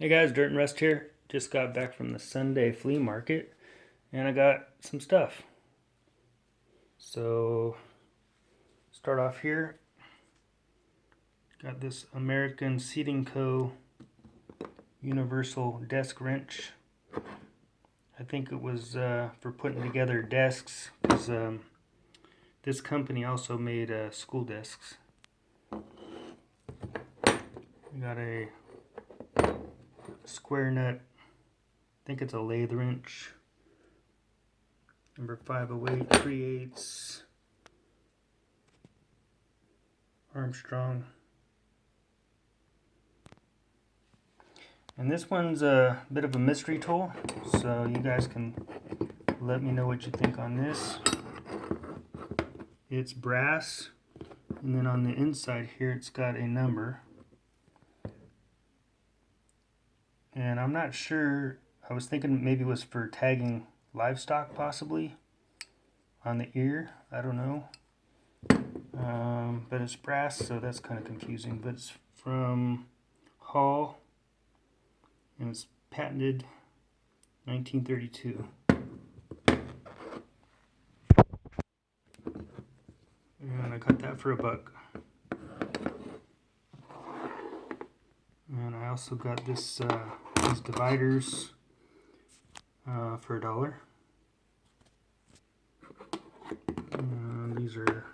Hey guys, Dirt and Rust here. Just got back from the Sunday flea market and I got some stuff. So, start off here. Got this American Seating Co. Universal Desk Wrench. I think it was for putting together desks because this company also made school desks. We got a square nut, I think it's a lathe wrench, number 508 3/8 Armstrong. And this one's a bit of a mystery tool, so you guys can let me know what you think on this. It's brass, and then on the inside here it's got a number. And I'm not sure, I was thinking maybe it was for tagging livestock possibly on the ear, I don't know. But it's brass, so that's kind of confusing. But it's from Hall, and it's patented 1932. And I got that for $1. And I also got this these dividers for $1. These are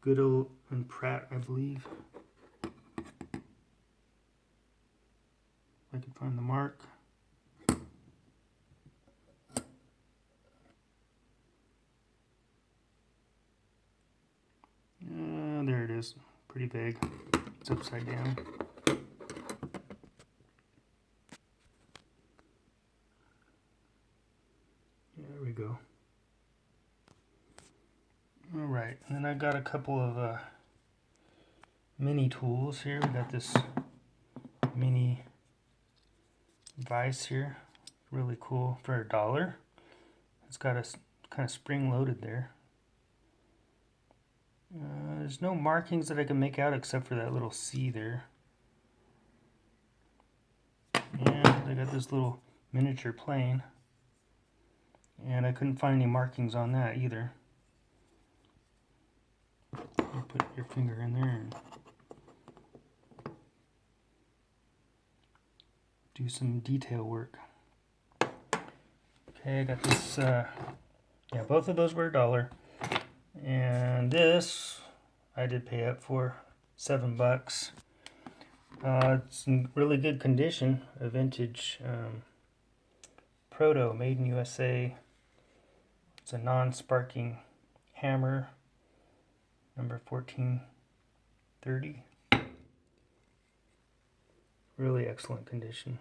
Goodell Pratt, I believe. If I can find the mark. There it is. Pretty big. It's upside down. There we go. Alright, and then I got a couple of mini tools here. We got this mini Vise here. Really cool for $1. It's got a kind of spring loaded there. There's no markings that I can make out except for that little C there. And I got this little miniature plane. And I couldn't find any markings on that either. You put your finger in there and do some detail work. Okay, I got this, yeah, both of those were $1. And this, I did pay up for $7. It's in really good condition, a vintage Proto, made in USA. It's a non-sparking hammer, number 1430. Really excellent condition.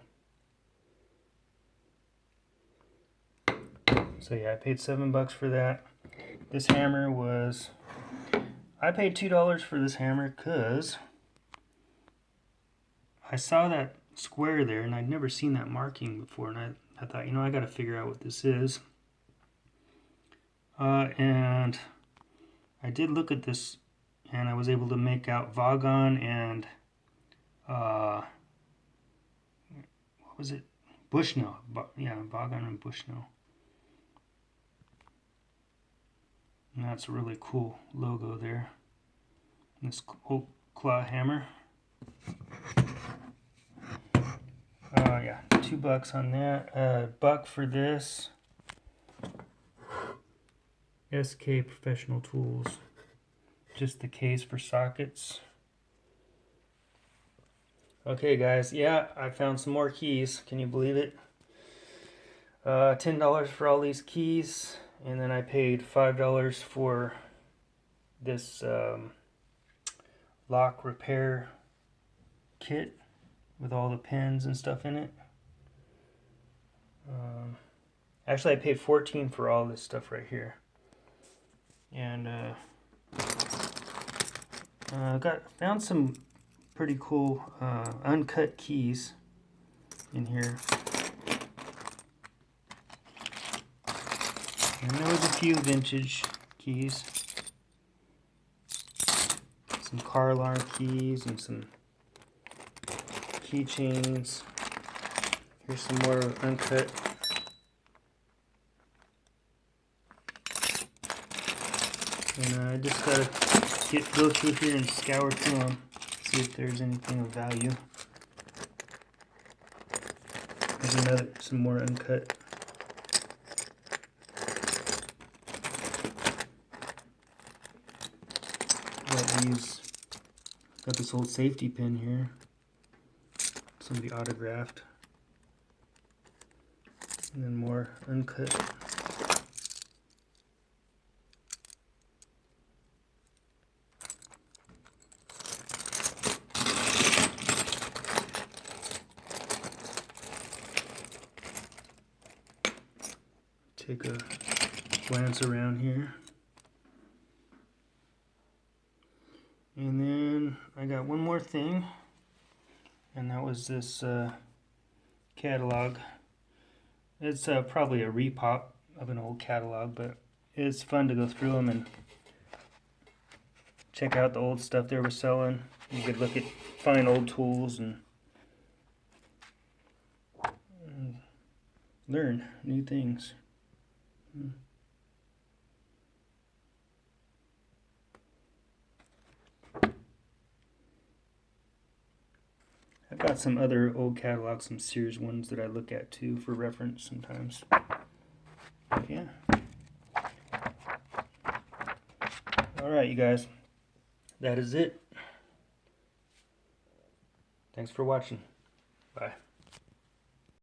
So yeah, I paid $7 for that. This hammer was, I paid $2 for this hammer because I saw that square there and I'd never seen that marking before, and I thought, you know, I got to figure out what this is. And I did look at this, and I was able to make out Vaughn and what was it? Bushnell. Yeah, Vaughn and Bushnell. And that's a really cool logo there. This old claw hammer. Yeah, $2 on that. $1 for this. SK Professional Tools. Just the case for sockets. Okay guys, yeah, I found some more keys. Can you believe it? $10 for all these keys. And then I paid $5 for this lock repair kit with all the pins and stuff in it. Actually, I paid $14 for all this stuff right here. And found some pretty cool uncut keys in here. And there was a few vintage keys. Some car alarm keys and some keychains. Here's some more uncut. And I just gotta go through here and scour through them, see if there's anything of value. There's some more uncut. Got this old safety pin here. Somebody autographed. And then more uncut. Take a glance around here. And then I got one more thing, and that was this catalog. It's probably a repop of an old catalog, but it's fun to go through them and check out the old stuff they were selling. You could find old tools and learn new things. I've got some other old catalogs, some Sears ones that I look at too for reference sometimes. But yeah. Alright, you guys. That is it. Thanks for watching.